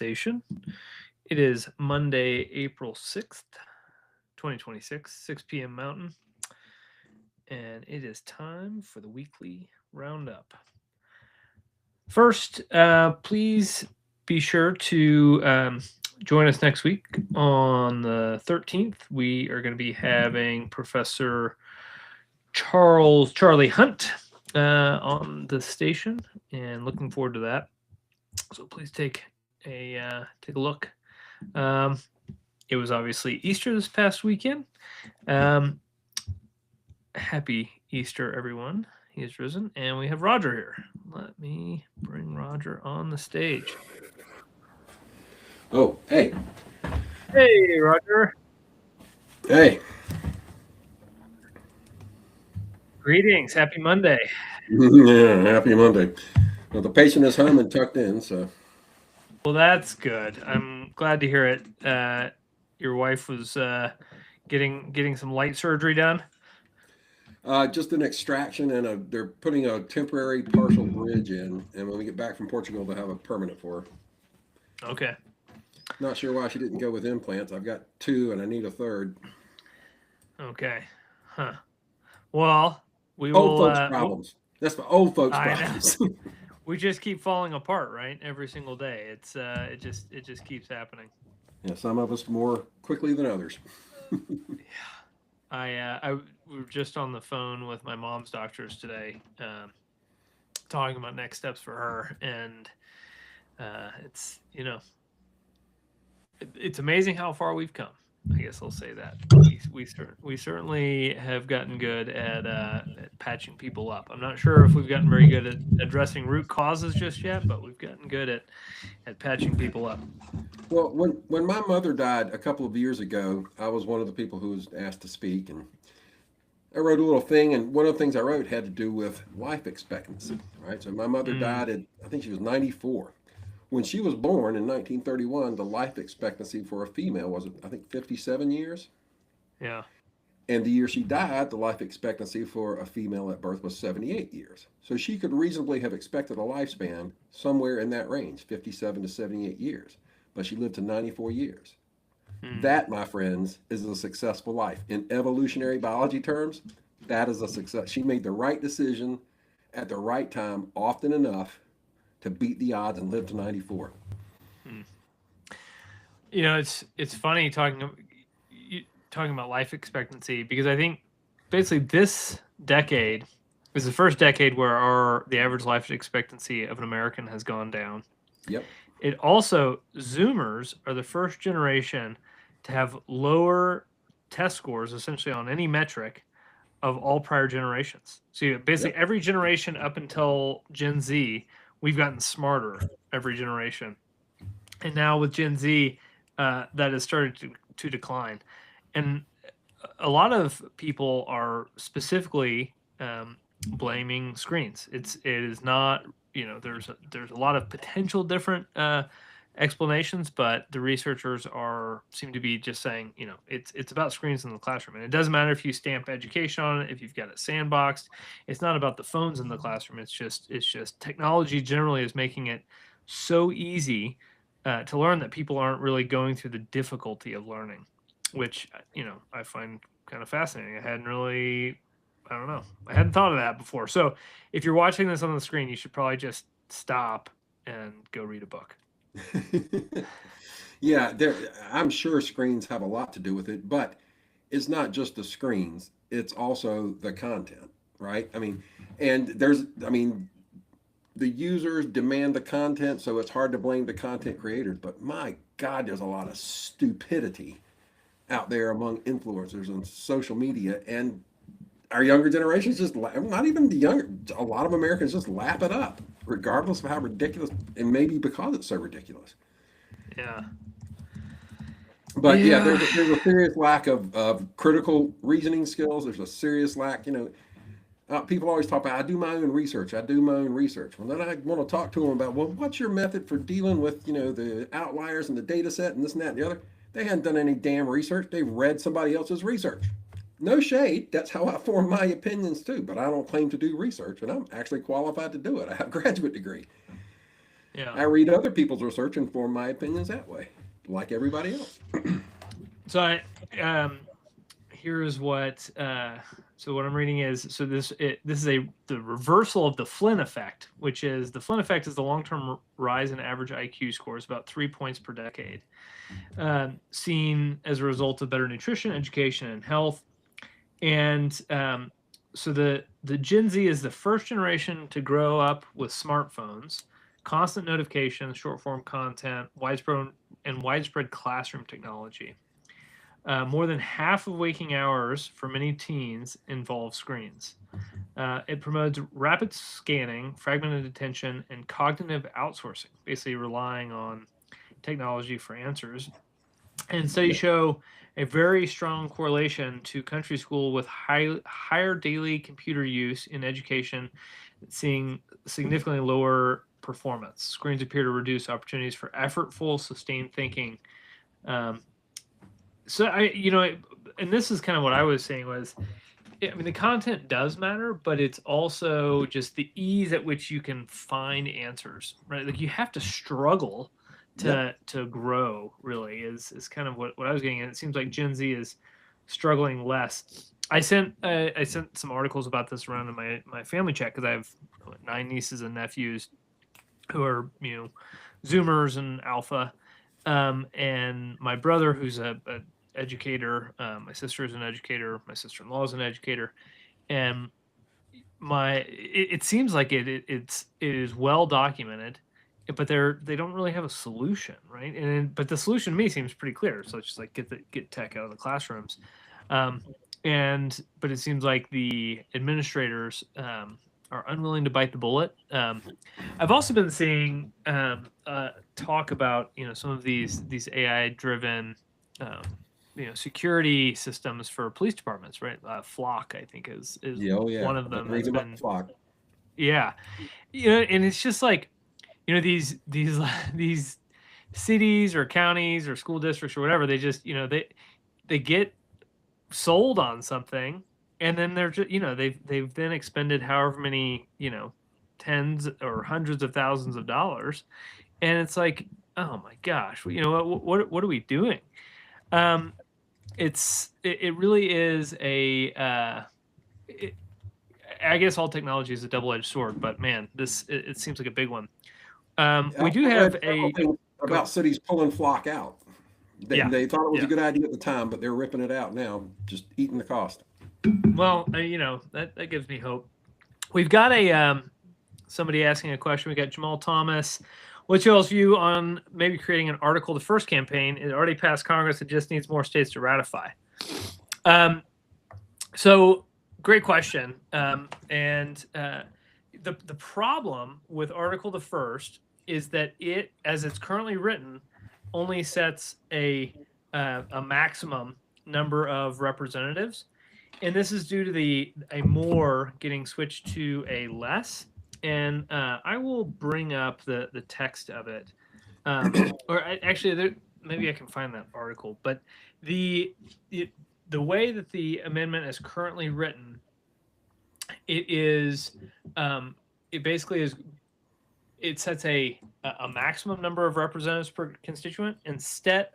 station. It is Monday, April 6th, 2026, 6 p.m. Mountain, and it is time for the weekly roundup. First, please be sure to join us next week on the 13th. We are going to be having Professor Charlie Hunt on the station, and looking forward to that. So please take a look. It was obviously Easter this past weekend. Happy Easter, everyone. He is risen, and we have Roger here. Let me bring Roger on the stage. Oh, hey. Hey, Roger. Hey. Greetings. Happy Monday. Yeah, happy Monday. Well, the patient is home and tucked in, so. Well, that's good. I'm glad to hear it. Your wife was getting some light surgery done. Just an extraction, and they're putting a temporary partial bridge in, and when we get back from Portugal, they'll have a permanent for her. Okay. Not sure why she didn't go with implants. I've got two, and I need a third. Okay. Huh. Well, we Old will. folks' problems. That's the old folks' I problems. know. We just keep falling apart, right? Every single day. It's it just keeps happening. Yeah, some of us more quickly than others. I we were just on the phone with my mom's doctors today, talking about next steps for her, and it's it's amazing how far we've come. I guess I'll say that we certainly have gotten good at patching people up. I'm not sure if we've gotten very good at addressing root causes just yet, but we've gotten good at patching people up. Well, when my mother died a couple of years ago, I was one of the people who was asked to speak, and I wrote a little thing, and one of the things I wrote had to do with life expectancy, right? So my mother died at, I think she was 94. When she was born in 1931, the life expectancy for a female was, I think, 57 years. Yeah. And the year she died, the life expectancy for a female at birth was 78 years. So she could reasonably have expected a lifespan somewhere in that range, 57 to 78 years. But she lived to 94 years. That, my friends, is a successful life. In evolutionary biology terms, that is a success. She made the right decision at the right time often enough to beat the odds and live to 94. It's funny talking about life expectancy, because I think basically this decade is the first decade where the average life expectancy of an American has gone down. Yep. It also, Zoomers are the first generation to have lower test scores essentially on any metric of all prior generations. So basically every generation up until Gen Z, we've gotten smarter every generation. And now with Gen Z, that has started to decline. And a lot of people are specifically blaming screens. It is not, there's a lot of potential different explanations, but the researchers seem to be just saying, it's about screens in the classroom, and it doesn't matter if you stamp education on it, if you've got it sandboxed. It's not about the phones in the classroom. It's just technology generally is making it so easy to learn that people aren't really going through the difficulty of learning, which I find kind of fascinating. I don't know. I hadn't thought of that before. So if you're watching this on the screen, you should probably just stop and go read a book. Yeah, I'm sure screens have a lot to do with it, but it's not just the screens, it's also the content, right? The users demand the content, so it's hard to blame the content creators, but my God, there's a lot of stupidity out there among influencers on social media, and our younger generations just not even the younger, a lot of Americans just lap it up regardless of how ridiculous, and maybe because it's so ridiculous. Yeah. But yeah, there's a serious lack of critical reasoning skills. There's a serious lack, people always talk about, I do my own research. Well, then I want to talk to them about, well, what's your method for dealing with, the outliers and the data set and this and that and the other? They hadn't done any damn research. They've read somebody else's research. No shade. That's how I form my opinions too. But I don't claim to do research, and I'm actually qualified to do it. I have a graduate degree. Yeah. I read other people's research and form my opinions that way, like everybody else. So here's what so what I'm reading is so this is the reversal of the Flynn effect, which is the Flynn effect is the long-term rise in average IQ scores about 3 points per decade, seen as a result of better nutrition, education, and health. And so the Gen Z is the first generation to grow up with smartphones, constant notifications, short form content, widespread classroom technology. More than half of waking hours for many teens involve screens. It promotes rapid scanning, fragmented attention, and cognitive outsourcing, basically relying on technology for answers. And studies show a very strong correlation to country school with higher daily computer use in education, seeing significantly lower performance. Screens appear to reduce opportunities for effortful, sustained thinking. So and this is kind of what I was saying was, I mean, the content does matter, but it's also just the ease at which you can find answers, right? Like you have to struggle to grow. Really, is kind of what I was getting at. It seems like Gen Z is struggling less. I sent some articles about this around in my family chat because I have 9 nieces and nephews who are Zoomers and Alpha, and my brother who's a educator, my sister is an educator, my sister-in-law is an educator, and it seems like it is well documented, but they don't really have a solution, right? But the solution to me seems pretty clear. So it's just like get tech out of the classrooms, but it seems like the administrators are unwilling to bite the bullet. I've also been seeing talk about some of these AI driven security systems for police departments, right? Flock, I think, is one of them. That's been Flock. Yeah, and it's just like these these cities or counties or school districts or whatever. They just they get sold on something, and then they're just they've then expended however many tens or hundreds of thousands of dollars, and it's like, oh my gosh, what are we doing? It really is I guess all technology is a double-edged sword, but man, it seems like a big one. We do have about cities pulling Flock out. They thought it was a good idea at the time, but they're ripping it out now, just eating the cost. Well, that gives me hope. We've got somebody asking a question. We got Jamal Thomas. What's y'all's view on maybe creating an Article the First campaign? It already passed Congress. It just needs more states to ratify. So great question. And the problem with Article the First is that it, as it's currently written, only sets a maximum number of representatives, and this is due to a more getting switched to a less. And I will bring up the text of it, actually, maybe I can find that article. But the way that the amendment is currently written, it basically is. It sets a maximum number of representatives per constituent instead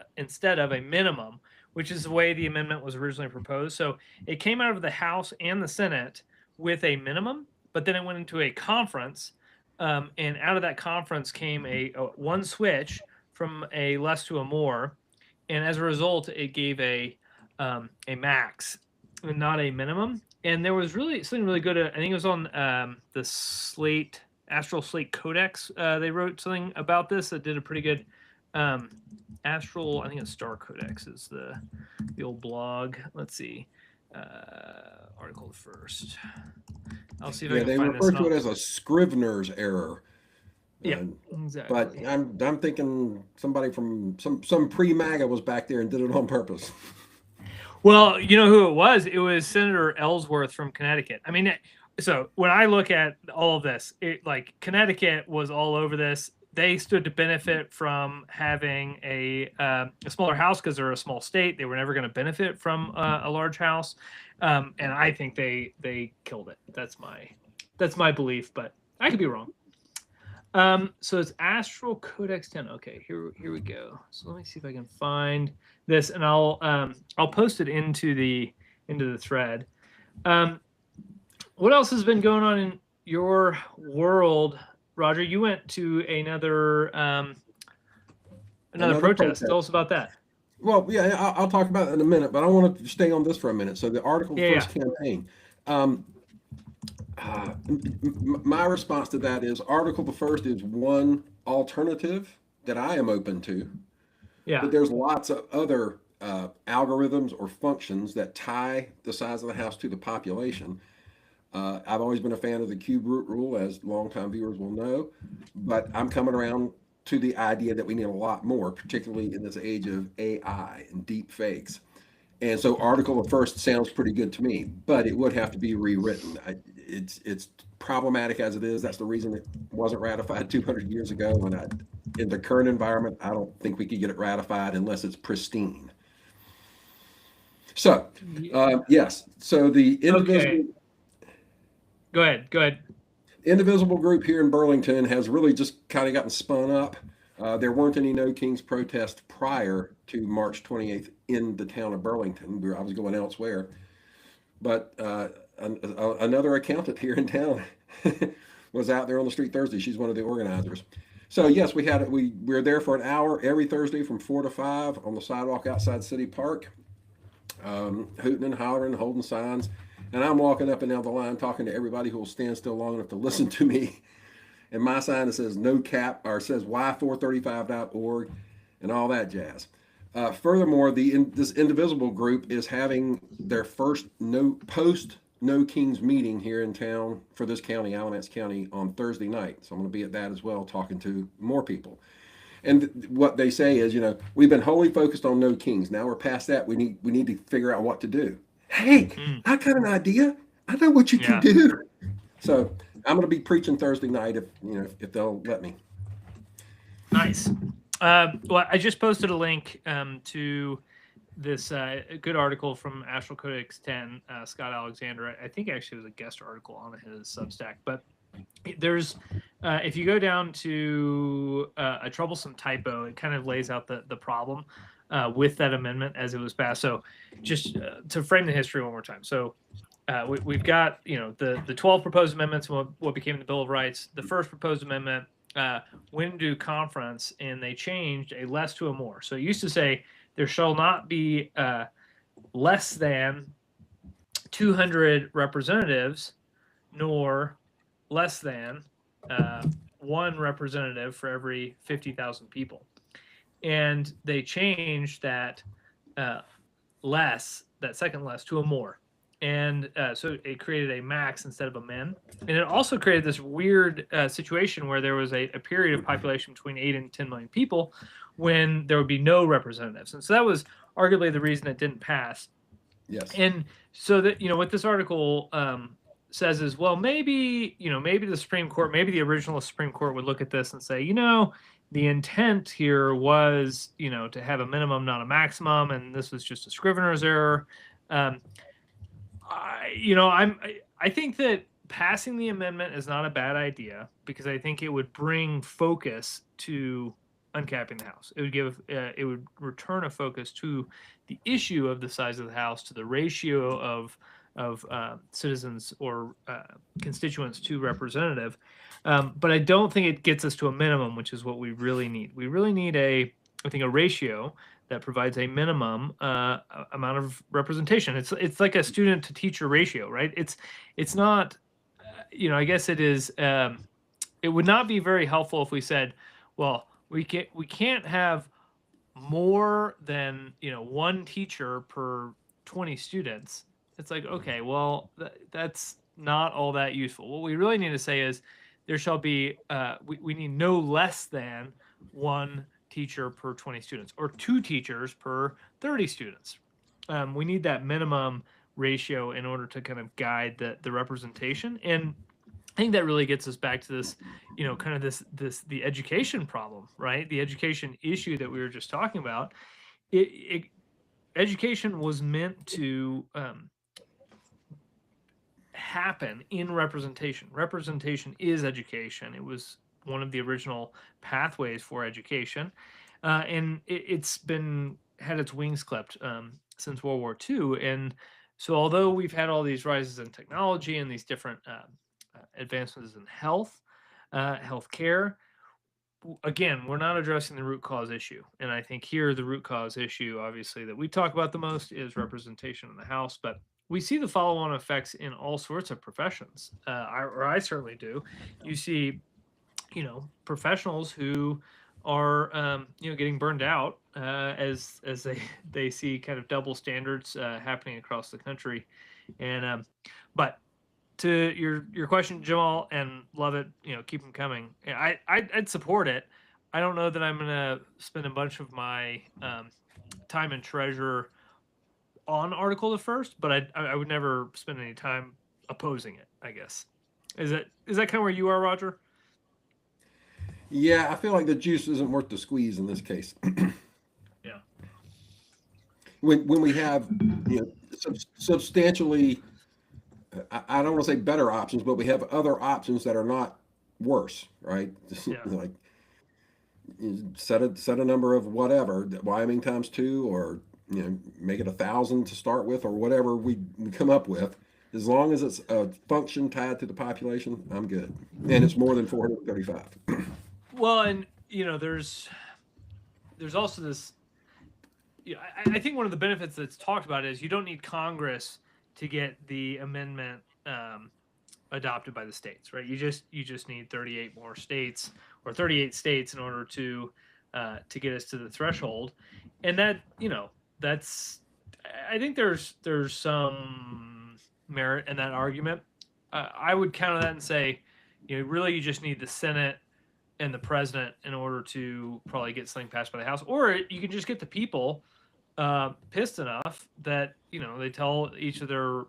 of a minimum, which is the way the amendment was originally proposed. So it came out of the House and the Senate with a minimum, but then it went into a conference, and out of that conference came a one switch from a less to a more, and as a result, it gave a max, and not a minimum. And there was really something really good. I think it was on the Astral Slate Codex. They wrote something about this that did a pretty good Astral. I think it's Star Codex is the old blog. Let's see, Article First. I'll see if I can they find refer this. to it as a Scrivener's error. Yeah, exactly. But I'm thinking somebody from some pre-MAGA was back there and did it on purpose. Well, you know who it was? It was Senator Ellsworth from Connecticut. I mean, so when I look at all of this, like Connecticut was all over this. They stood to benefit from having a smaller house because they're a small state. They were never going to benefit from a large house, and I think they killed it. That's my belief, but I could be wrong. So it's Astral Codex 10. Okay, here we go. So let me see if I can find this, and I'll post it into the thread. What else has been going on in your world, Roger? You went to another protest. Tell us about that. Well, yeah, I'll talk about it in a minute, but I want to stay on this for a minute. So the Article First campaign. My response to that is Article the First is one alternative that I am open to. Yeah. But there's lots of other algorithms or functions that tie the size of the house to the population. I've always been a fan of the cube root rule, as longtime viewers will know, but I'm coming around to the idea that we need a lot more, particularly in this age of AI and deep fakes. And so Article the First sounds pretty good to me, but it would have to be rewritten. It's problematic as it is. That's the reason it wasn't ratified 200 years ago. And in the current environment, I don't think we could get it ratified unless it's pristine. So, yes. So the indivisible. Okay. Go ahead. Indivisible group here in Burlington has really just kind of gotten spun up. There weren't any No Kings protests prior to March 28th in the town of Burlington. I was going elsewhere. But another accountant here in town was out there on the street Thursday. She's one of the organizers. So yes, we were there for an hour every Thursday from 4 to 5 on the sidewalk outside City Park, hooting and hollering, holding signs. And I'm walking up and down the line talking to everybody who will stand still long enough to listen to me. And my sign that says no cap, or says y435.org and all that jazz. Furthermore, this Indivisible group is having their first post No Kings meeting here in town for this county, Alamance County, on Thursday night. So I'm going to be at that as well, talking to more people. And what they say is, we've been wholly focused on No Kings. Now we're past that. We need to figure out what to do. Hey, I got an idea. I know what you can do. So I'm going to be preaching Thursday night if they'll let me. Nice. Well, I just posted a link to this good article from Astral Codex 10, Scott Alexander. I think actually it was a guest article on his Substack. But there's, if you go down to a troublesome typo, it kind of lays out the problem with that amendment as it was passed. So just to frame the history one more time. So we've got, the 12 proposed amendments, what became the Bill of Rights. The first proposed amendment went into conference, and they changed a less to a more. So it used to say there shall not be less than 200 representatives, nor less than one representative for every 50,000 people. And they changed that second less to a more. And so it created a max instead of a min. And it also created this weird situation where there was a period of population between 8 and 10 million people when there would be no representatives. And so that was arguably the reason it didn't pass. Yes. And so that, what this article says is, well, maybe the Supreme Court, maybe the original Supreme Court would look at this and say, the intent here was, to have a minimum, not a maximum, and this was just a scrivener's error. I think that passing the amendment is not a bad idea, because I think it would bring focus to uncapping the House. It would return a focus to the issue of the size of the House, to the ratio of citizens or constituents to representative. But I don't think it gets us to a minimum, which is what we really need. We really need a ratio that provides a minimum amount of representation. It's like a student to teacher ratio, right? It's not, I guess it is. It would not be very helpful if we said, well, we can't have more than one teacher per 20 students. It's like, okay, well, that's not all that useful. What we really need to say is there shall be, we need no less than one teacher per 20 students, or 2 teachers per 30 students. We need that minimum ratio in order to kind of guide the representation. And I think that really gets us back to this, kind of the education problem, right? The education issue that we were just talking about. Education was meant to happen in representation. Representation is education. It was one of the original pathways for education, and it's been had its wings clipped since World War II. And so, although we've had all these rises in technology and these different advancements in healthcare, again, we're not addressing the root cause issue. And I think here the root cause issue, obviously, that we talk about the most is representation in the House, but we see the follow-on effects in all sorts of professions. I certainly do. You see, professionals who are, getting burned out as they see kind of double standards happening across the country. And but to your question, Jamal, and love it. Keep them coming. Yeah, I'd support it. I don't know that I'm gonna spend a bunch of my time and treasure on Article the First, but I would never spend any time opposing it. I guess is that kind of where you are, Roger? Yeah, I feel like the juice isn't worth the squeeze in this case. Yeah. When we have substantially, I don't want to say better options, but we have other options that are not worse, right? Yeah. Like set a number of whatever, Wyoming times 2, or make it 1,000 to start with, or whatever we come up with. As long as it's a function tied to the population, I'm good, and it's more than 435. Well, and there's also this. I think one of the benefits that's talked about is you don't need Congress to get the amendment adopted by the states, right? You just need 38 more states, or 38 states, in order to get us to the threshold, and that's. I think there's some merit in that argument. I would counter that and say, really, you just need the Senate and the president in order to probably get something passed by the House, or you can just get the people pissed enough that they tell each of their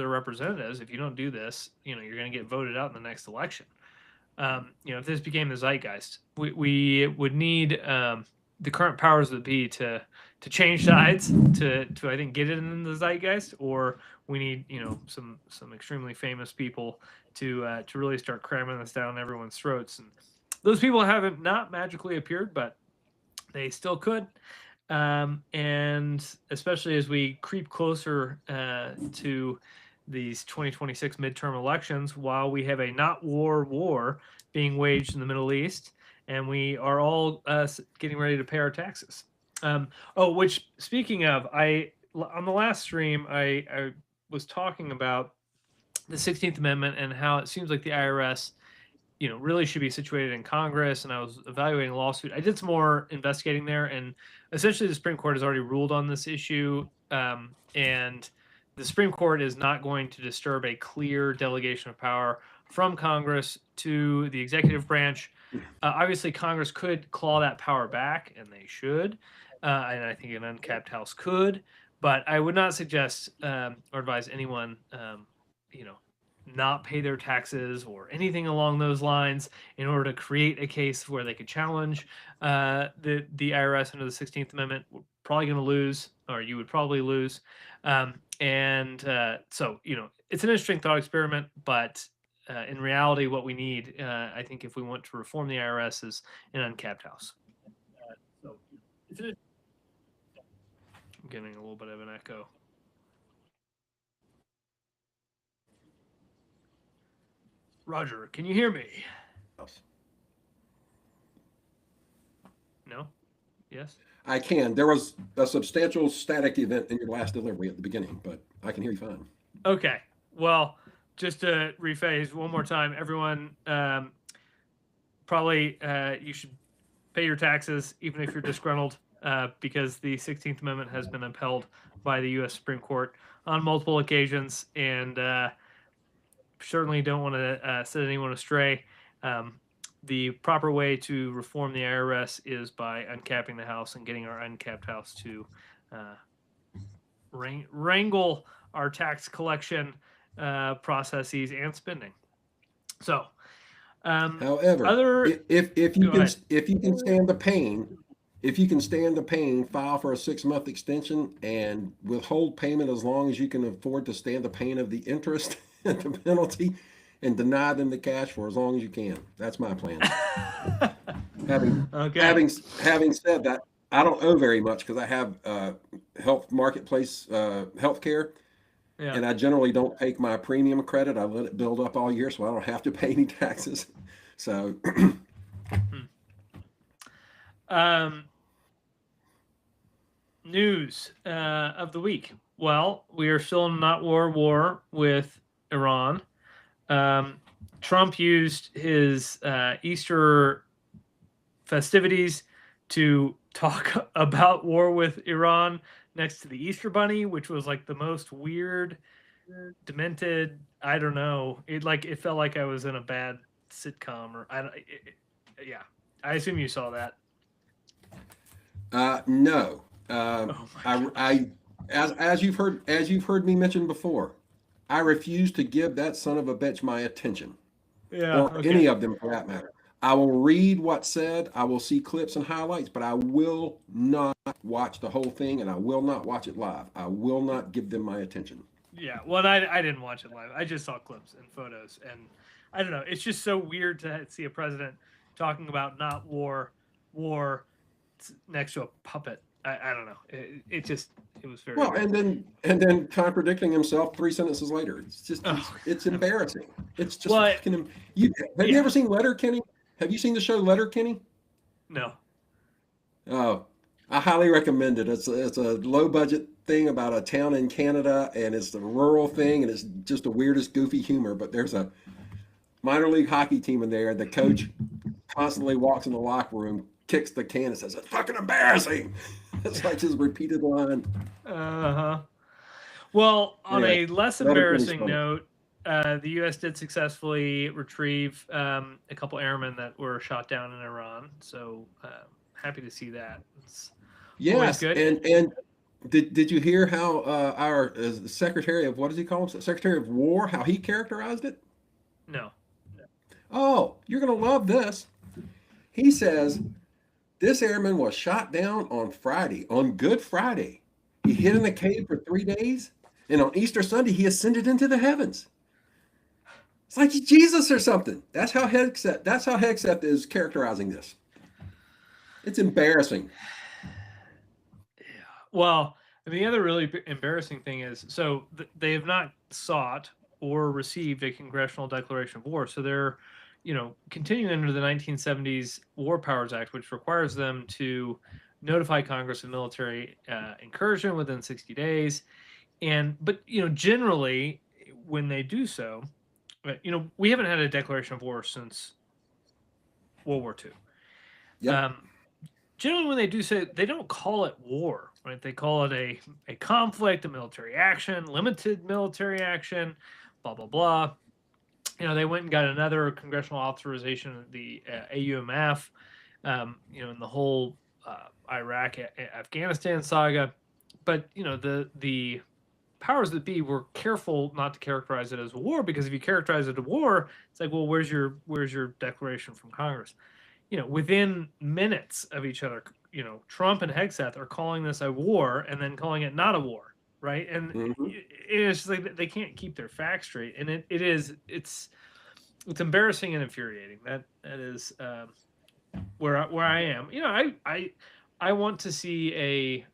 representatives, if you don't do this, you're going to get voted out in the next election. If this became the zeitgeist, we would need the current powers that be to change sides to I think get it in the zeitgeist, or we need some extremely famous people to really start cramming this down everyone's throats. And those people haven't not magically appeared, but they still could. And especially as we creep closer to these 2026 midterm elections, while we have a not war being waged in the Middle East, and we are all getting ready to pay our taxes. Which, speaking of, on the last stream, I was talking about the 16th Amendment and how it seems like the IRS really should be situated in Congress, and I was evaluating a lawsuit. I did some more investigating there, and essentially the Supreme Court has already ruled on this issue, and the Supreme Court is not going to disturb a clear delegation of power from Congress to the executive branch. Obviously, Congress could claw that power back, and they should, and I think an uncapped House could, but I would not suggest or advise anyone, not pay their taxes or anything along those lines in order to create a case where they could challenge the IRS under the 16th Amendment. We're probably going to lose, or you would probably lose. So, it's an interesting thought experiment, but in reality, what we need, I think, if we want to reform the IRS, is an uncapped House. I'm getting a little bit of an echo. Roger, can you hear me? No? Yes? I can. There was a substantial static event in your last delivery at the beginning, but I can hear you fine. Okay. Well, just to rephrase one more time, everyone, probably you should pay your taxes, even if you're disgruntled, because the 16th Amendment has been upheld by the U.S. Supreme Court on multiple occasions, and certainly don't want to set anyone astray. The proper way to reform the IRS is by uncapping the House and getting our uncapped House to wrangle our tax collection processes and spending. So, however, if you can stand the pain, file for a 6-month extension and withhold payment as long as you can afford to stand the pain of the interest and the penalty. and deny them the cash for as long as you can. That's my plan. Having Okay. having said that, I don't owe very much because I have health marketplace health care, Yeah. and I generally don't take my premium credit. I let it build up all year, so I don't have to pay any taxes. So, Um, news of the week. Well, we are still in not war with Iran. Trump used his Easter festivities to talk about war with Iran next to the Easter Bunny, which was like the most weird, demented. I don't know. It felt like I was in a bad sitcom, or I don't. Yeah, I assume you saw that. no, Oh my I as you've heard me mention before, I refuse to give that son of a bitch my attention, Yeah. or Okay. any of them for that matter. I will read what's said, I will see clips and highlights, but I will not watch the whole thing, and I will not watch it live. I will not give them my attention. Yeah. Well, I didn't watch it live. I just saw clips and photos, and I don't know. It's just so weird to see a president talking about not war next to a puppet. I don't know. It was very Well, weird. and then contradicting himself 3 sentences later. It's just Oh. it's embarrassing. It's just Well, fucking. You have you yeah. ever seen Letterkenny? Have you seen the show Letterkenny? No. Oh, I highly recommend it. It's a low budget thing about a town in Canada, and it's a rural thing, and it's just the weirdest goofy humor. But there's a minor league hockey team in there. The coach constantly walks in the locker room, kicks the can, and says, "It's fucking embarrassing." It's like his repeated line. Uh-huh. Well, on Anyway, a less Letterkenny's embarrassing funny. note, the U.S. did successfully retrieve a couple airmen that were shot down in Iran. So happy to see that. It's always Yes, good. and did you hear how our Secretary of, what does he call himself? Secretary of War, how he characterized it? No. Oh, you're gonna love this. He says this airman was shot down on Friday, on Good Friday. He hid in a cave for 3 days, and on Easter Sunday he ascended into the heavens. It's like he's Jesus or something. That's how Hegseth is characterizing this. It's embarrassing. Yeah. Well, the other really embarrassing thing is, so they have not sought or received a congressional declaration of war. So they're, continuing under the 1970s War Powers Act, which requires them to notify Congress of military incursion within 60 days. But generally, when they do so, we haven't had a declaration of war since World War II. Yep. Generally, when they do so, they don't call it war, right? They call it a conflict, a military action, limited military action, blah blah blah. They went and got another congressional authorization of the AUMF, in the whole Iraq Afghanistan saga. But the powers that be were careful not to characterize it as a war, because if you characterize it as a war, it's like, well, where's your declaration from Congress? Within minutes of each other, Trump and Hegseth are calling this a war and then calling it not a war, right? And it's just like they can't keep their facts straight, and it's embarrassing and infuriating. That is where I am. I want to see a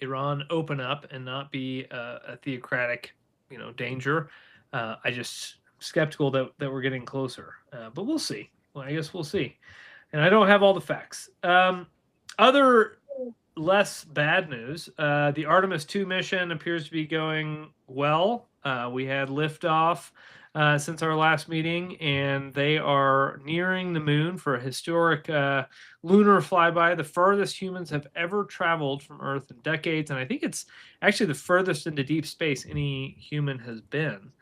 Iran open up and not be a theocratic danger. I just skeptical that we're getting closer, but we'll see. Well, I guess we'll see. And I don't have all the facts. Other less bad news: the Artemis 2 mission appears to be going well. We had liftoff since our last meeting, and they are nearing the moon for a historic lunar flyby, the furthest humans have ever traveled from Earth in decades, and I think it's actually the furthest into deep space any human has been.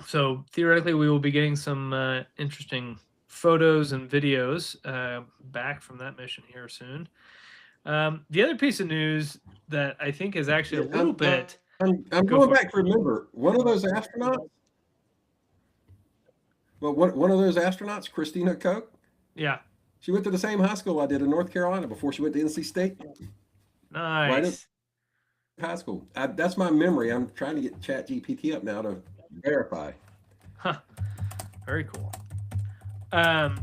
So theoretically, we will be getting some interesting photos and videos back from that mission here soon. The other piece of news that I think is actually a little bit... I'm going back to remember one of those astronauts. Well, one of those astronauts, Christina Koch. Yeah. She went to the same high school I did in North Carolina before she went to NC State. Nice. high school. That's my memory. I'm trying to get Chat GPT up now to verify. Huh. Very cool. Um,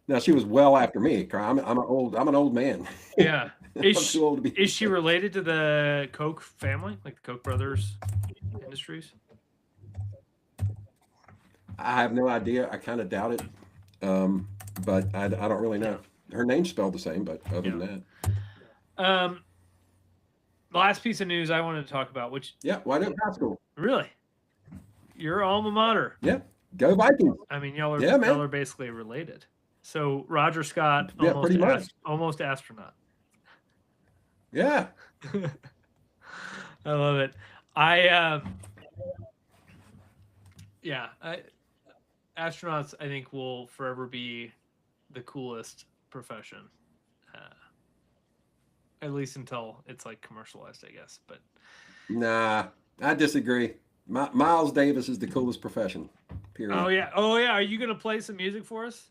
Now she was well after me. I'm an old man. yeah. I'm too old to be. Is she related to the Koch family, like the Koch brothers industries? I have no idea. I kind of doubt it, but I don't really know. Her name's spelled the same, but other than that. The last piece of news I wanted to talk about, which why not high school? Really, your alma mater. Yeah, go Vikings. I mean, y'all are basically related. So Roger Scott, almost astronaut. Yeah, I love it. Astronauts, I think, will forever be the coolest profession. At least until it's like commercialized, I guess. But nah, I disagree. Miles Davis is the coolest profession. Period. Oh yeah. Are you gonna play some music for us?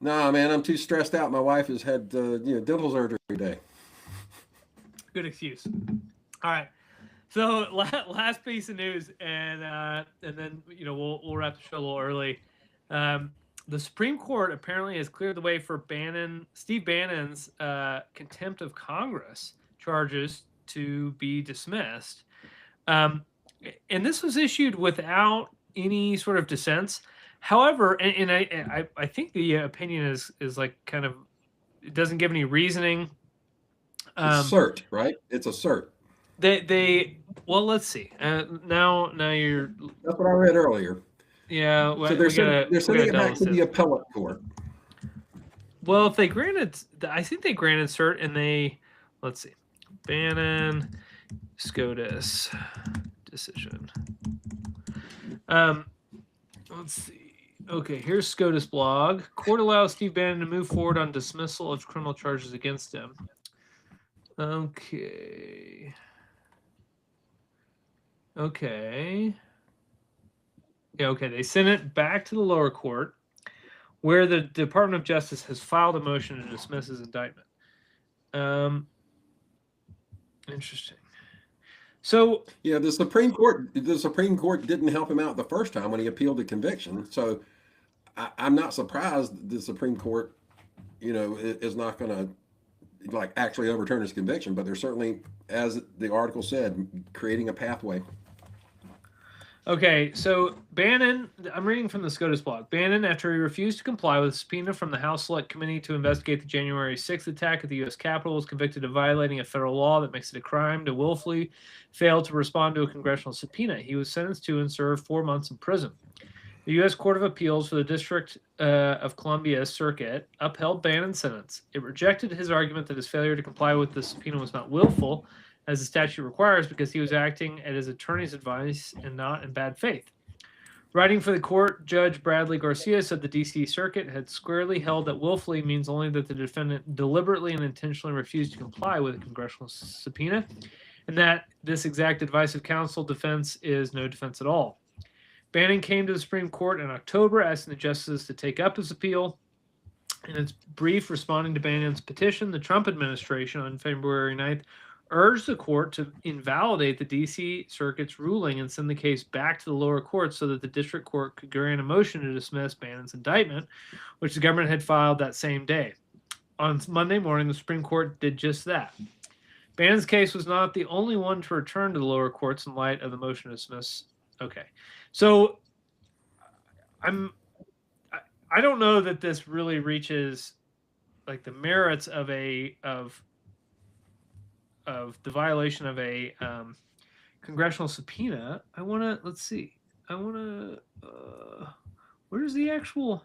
Nah, man, I'm too stressed out. My wife has had dental surgery every day. Good excuse. All right. So last piece of news, and then we'll wrap the show a little early. The Supreme Court apparently has cleared the way for Steve Bannon's contempt of Congress charges to be dismissed. And this was issued without any sort of dissents. However, and I think the opinion is like kind of, it doesn't give any reasoning. It's cert, right? It's a cert. Well, let's see. Now you're. That's what I read earlier. Yeah, so they're sending it back to the appellate court. Well, if they granted, I think they granted cert, and let's see, Bannon, SCOTUS decision. Let's see. Okay, here's SCOTUS blog. Court allows Steve Bannon to move forward on dismissal of criminal charges against him. Okay. Yeah, okay. They sent it back to the lower court, where the Department of Justice has filed a motion to dismiss his indictment. Interesting. So yeah, the Supreme Court didn't help him out the first time when he appealed the conviction. So I'm not surprised the Supreme Court, is not going to actually overturn his conviction. But they're certainly, as the article said, creating a pathway. Okay, so Bannon, I'm reading from the SCOTUS blog. Bannon, after he refused to comply with a subpoena from the House Select Committee to investigate the January 6th attack at the U.S. Capitol, was convicted of violating a federal law that makes it a crime to willfully fail to respond to a congressional subpoena. He was sentenced to and served 4 months in prison. The U.S. Court of Appeals for the District of Columbia Circuit upheld Bannon's sentence. It rejected his argument that his failure to comply with the subpoena was not willful, as the statute requires, because he was acting at his attorney's advice and not in bad faith. Writing for the court, Judge Bradley Garcia said the D.C. Circuit had squarely held that willfully means only that the defendant deliberately and intentionally refused to comply with a congressional subpoena, and that this exact advice of counsel defense is no defense at all. Bannon came to the Supreme Court in October, asking the justices to take up his appeal. In its brief responding to Bannon's petition, the Trump administration on February 9th urged the court to invalidate the D.C. Circuit's ruling and send the case back to the lower court so that the district court could grant a motion to dismiss Bannon's indictment, which the government had filed that same day. On Monday morning, the Supreme Court did just that. Bannon's case was not the only one to return to the lower courts in light of the motion to dismiss. Okay, so I don't know that this really reaches like the merits of the violation of a congressional subpoena. Let's see. Where's the actual?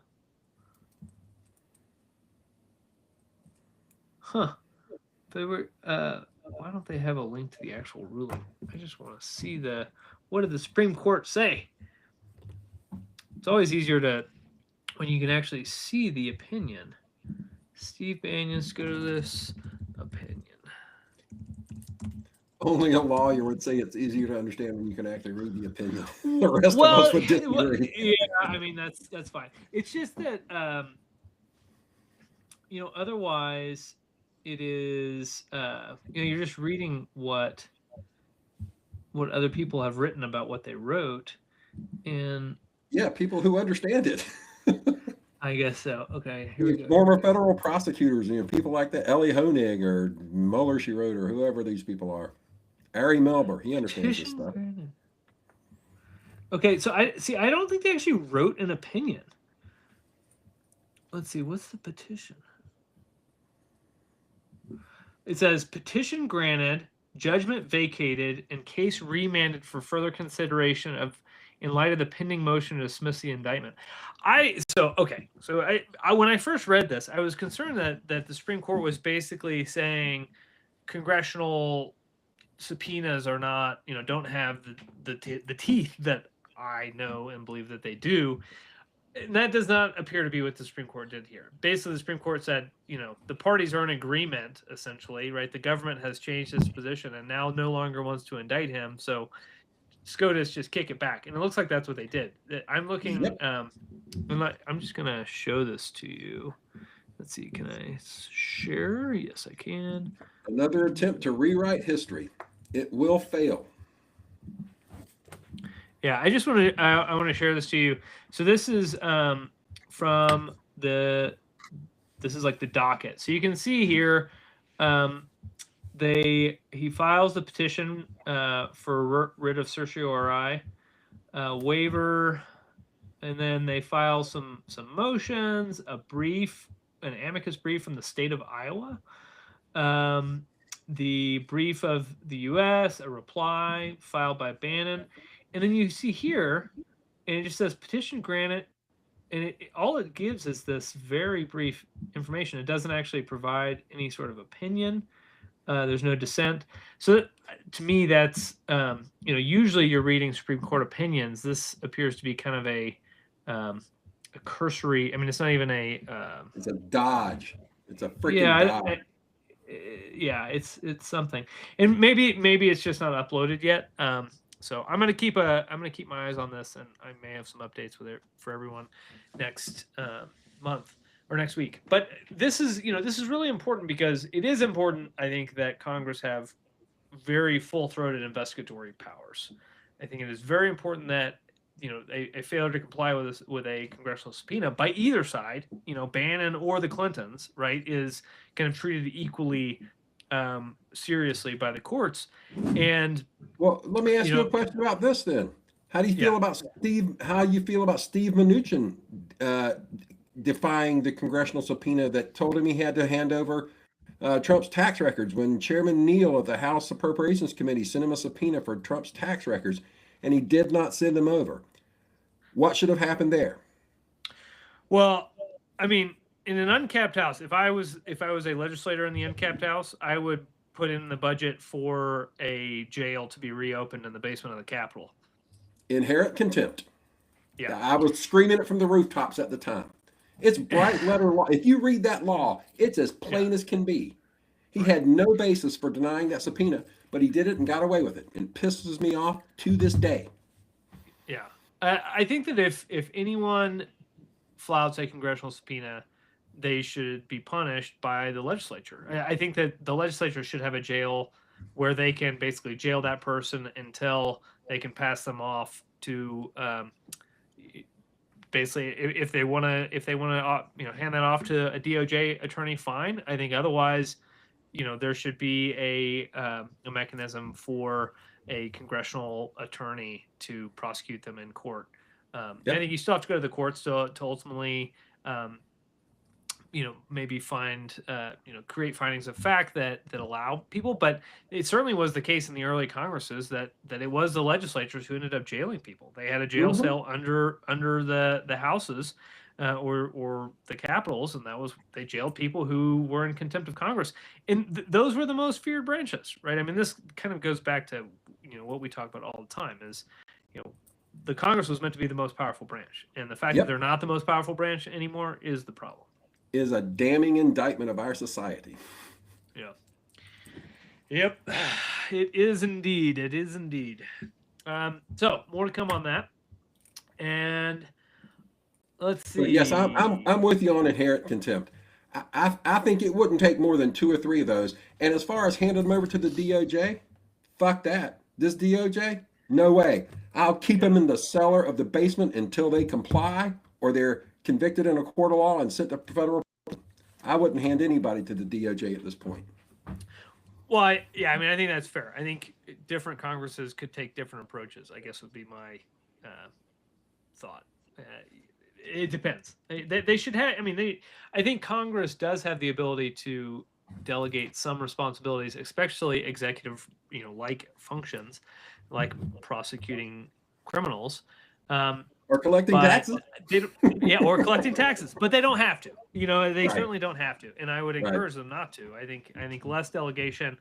They were. Why don't they have a link to the actual ruling? I just want to see what did the Supreme Court say? It's always easier when you can actually see the opinion. Steve Bannon, let's go to this opinion. Only a lawyer would say it's easier to understand when you can actually read the opinion. The rest of us would disagree. Yeah, I mean that's fine. It's just that otherwise, it is you're just reading what other people have written about what they wrote, and Yeah, people who understand it. I guess so. Okay, here we go. Former federal prosecutors, people like that, Ellie Honig or Mueller, she wrote, or whoever these people are. Ari Melber, he understands this Petition stuff. granted. Okay, so I don't think they actually wrote an opinion. Let's see, what's the petition? It says petition granted, judgment vacated, and case remanded for further consideration of in light of the pending motion to dismiss the indictment. So when I first read this, I was concerned that the Supreme Court was basically saying congressional subpoenas are not, don't have the teeth that I know and believe that they do. And that does not appear to be what the Supreme Court did here. Basically, the Supreme Court said, the parties are in agreement, essentially, right? The government has changed its position and now no longer wants to indict him. So SCOTUS just kick it back. And it looks like that's what they did. I'm looking, Yep. I'm just going to show this to you. Let's see, can I share? Yes, I can. Another attempt to rewrite history. It will fail. Yeah, I just want to I want to share this to you. So this is from this is like the docket. So you can see here he files the petition for writ of certiorari, waiver, and then they file some motions, an amicus brief from the state of Iowa, the brief of the U.S., a reply filed by Bannon. And then you see here, and it just says petition granted, and all it gives is this very brief information. It doesn't actually provide any sort of opinion. There's no dissent. So to me, that's usually you're reading Supreme Court opinions. This appears to be kind of a cursory. I mean, it's not even a. It's a dodge. It's a freaking dodge. It's something, and maybe it's just not uploaded yet. So I'm gonna keep my eyes on this, and I may have some updates with it for everyone next month or next week. But this is really important because it is important, I think, that Congress have very full-throated investigatory powers. I think it is very important that a failure to comply with a congressional subpoena by either side, Bannon or the Clintons, right, is kind of treated equally seriously by the courts. And well, let me ask you a question about this then. How do you feel about Steve? How you feel about Steve Mnuchin defying the congressional subpoena that told him he had to hand over Trump's tax records when Chairman Neal of the House Appropriations Committee sent him a subpoena for Trump's tax records, and he did not send them over? What should have happened there? Well, I mean, in an uncapped House, if I was a legislator in the uncapped House, I would put in the budget for a jail to be reopened in the basement of the Capitol. Inherent contempt. Yeah, I was screaming it from the rooftops at the time. It's bright letter law. If you read that law, it's as plain as can be. He had no basis for denying that subpoena, but he did it and got away with it, and pisses me off to this day. Yeah, I think that if anyone flouts a congressional subpoena, they should be punished by the legislature. I think that the legislature should have a jail where they can basically jail that person until they can pass them off to basically if they want to hand that off to a DOJ attorney, fine. I think otherwise, there should be a mechanism for a congressional attorney to prosecute them in court. I think you still have to go to the courts to ultimately maybe create findings of fact that allow people. But it certainly was the case in the early Congresses that it was the legislatures who ended up jailing people. They had a jail cell under the houses or the capitals, and they jailed people who were in contempt of Congress. And those were the most feared branches, right? I mean, this kind of goes back to what we talk about all the time is the Congress was meant to be the most powerful branch, and the fact that they're not the most powerful branch anymore is the problem. Is a damning indictment of our society. Yeah. Yep. It is indeed. It is indeed. So more to come on that. And let's see. But yes, I'm with you on inherent contempt. I think it wouldn't take more than 2 or 3 of those. And as far as handing them over to the DOJ, fuck that. This DOJ, no way. I'll keep them in the cellar of the basement until they comply or they're convicted in a court of law and sent to federal. I wouldn't hand anybody to the DOJ at this point. Well, yeah, I mean, I think that's fair. I think different Congresses could take different approaches, I guess would be my thought. It depends. They should have, I mean, I think Congress does have the ability to delegate some responsibilities, especially executive, like functions, like prosecuting criminals. Or collecting taxes. Or collecting taxes, but they don't have to. They certainly don't have to, and I would encourage them not to. I think less delegation,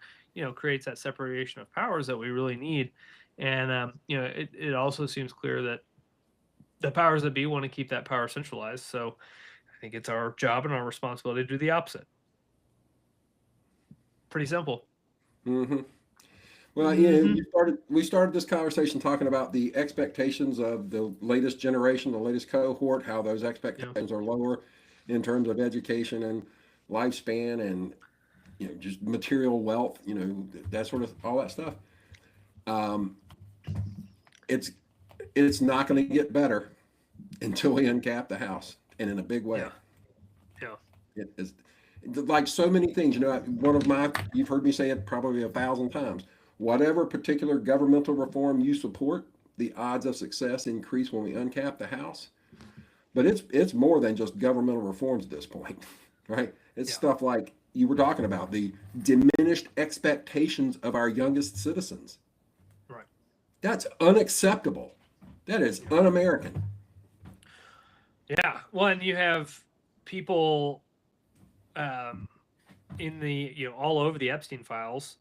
creates that separation of powers that we really need, and it also seems clear that the powers that be want to keep that power centralized. So I think it's our job and our responsibility to do the opposite. Pretty simple. Mm-hmm. Well, we started this conversation talking about the expectations of the latest generation, the latest cohort, how those expectations are lower in terms of education and lifespan and just material wealth, that sort of all that stuff. It's not going to get better until we uncap the House, and in a big way. Yeah. It is like so many things. You've heard me say it probably 1,000 times. Whatever particular governmental reform you support, the odds of success increase when we uncap the House. But it's more than just governmental reforms at this point, right? It's stuff like you were talking about, the diminished expectations of our youngest citizens. Right. That's unacceptable. That is un-American. Yeah. Well, and you have people in the all over the Epstein files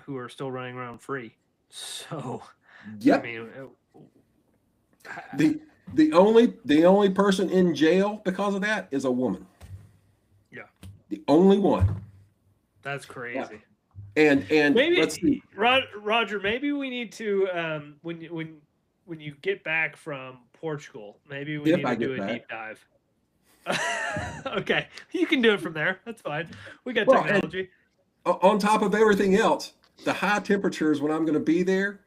who are still running around free. So, yep. I mean, the only person in jail because of that is a woman. Yeah. The only one. That's crazy. Yeah. And maybe, let's see. Roger, maybe we need to when you get back from Portugal, maybe we need to do a deep dive. Okay, you can do it from there. That's fine. We got technology. On top of everything else, the high temperatures when I'm going to be there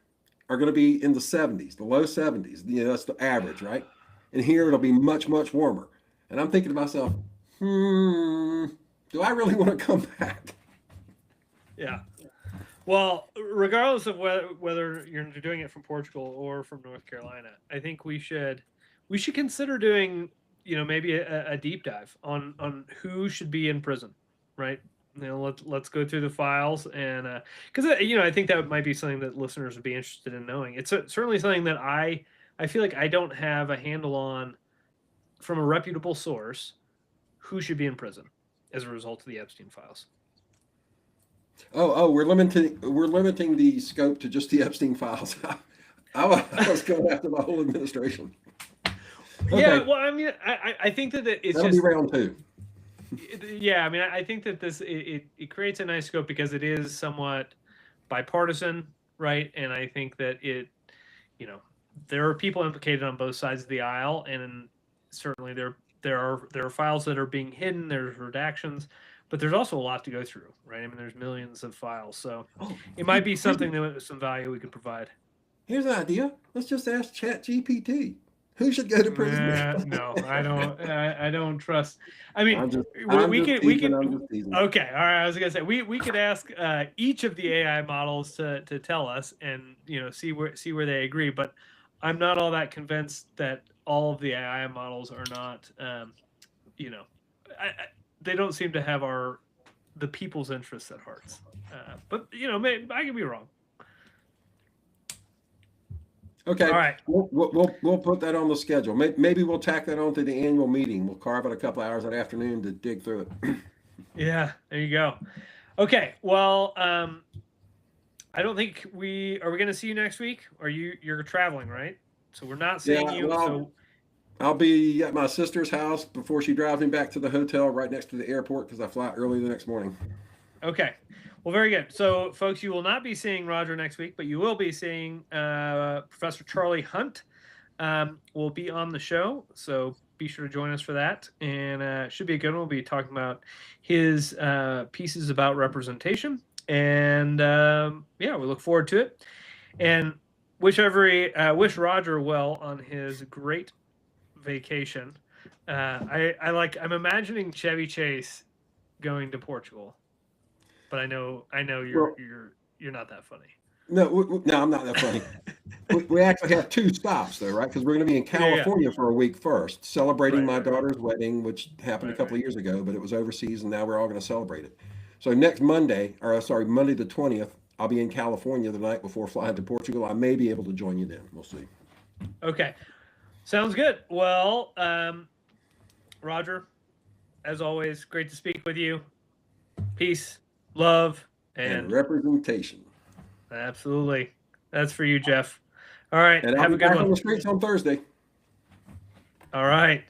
are going to be in the 70s, the low 70s. That's the average, right? And here it'll be much, much warmer. And I'm thinking to myself, do I really want to come back? Yeah. Well, regardless of whether you're doing it from Portugal or from North Carolina, I think we should consider doing, maybe a deep dive on who should be in prison, right? Let's go through the files, and because I think that might be something that listeners would be interested in knowing. It's certainly something that I feel like I don't have a handle on from a reputable source who should be in prison as a result of the Epstein files. Oh, we're limiting the scope to just the Epstein files. I was going after the whole administration. Okay. Yeah, well, I mean, I think that it's that'll just be round 2. Yeah, I mean, I think that it creates a nice scope because it is somewhat bipartisan, right? And I think that there are people implicated on both sides of the aisle, and certainly there are files that are being hidden. There's redactions, but there's also a lot to go through, right? I mean, there's millions of files, so it might be something that some value we could provide. Here's an idea. Let's just ask ChatGPT. Who should go to prison? No, I don't trust. I mean, we could. Okay, all right. I was gonna say we could ask each of the AI models to tell us, and see where they agree. But I'm not all that convinced that all of the AI models are not. They don't seem to have the people's interests at heart. But maybe I could be wrong. Okay. All right. We'll put that on the schedule. Maybe we'll tack that onto the annual meeting. We'll carve out a couple hours that afternoon to dig through it. Yeah, there you go. Okay. Well, I don't think are we going to see you next week? Or you're traveling, right? So we're not seeing you. Well, I'll be at my sister's house before she drives me back to the hotel right next to the airport because I fly early the next morning. Okay. Well, very good. So, folks, you will not be seeing Roger next week, but you will be seeing Professor Charlie Hunt will be on the show. So be sure to join us for that. And should be a good one. We'll be talking about his pieces about representation. And yeah, we look forward to it. And wish Roger well on his great vacation. I'm imagining Chevy Chase going to Portugal, but I know you're not that funny. No, no, I'm not that funny. We actually have 2 stops though, right? Because we're going to be in California for a week first, celebrating my daughter's wedding, which happened a couple of years ago, but it was overseas, and now we're all going to celebrate it. So next Monday, Monday the 20th, I'll be in California the night before flying to Portugal. I may be able to join you then. We'll see. Okay, sounds good. Well, Roger, as always, great to speak with you. Peace, love, and representation. Absolutely. That's for you, Jeff. All right. And have I'll a good one. On the streets on Thursday. All right.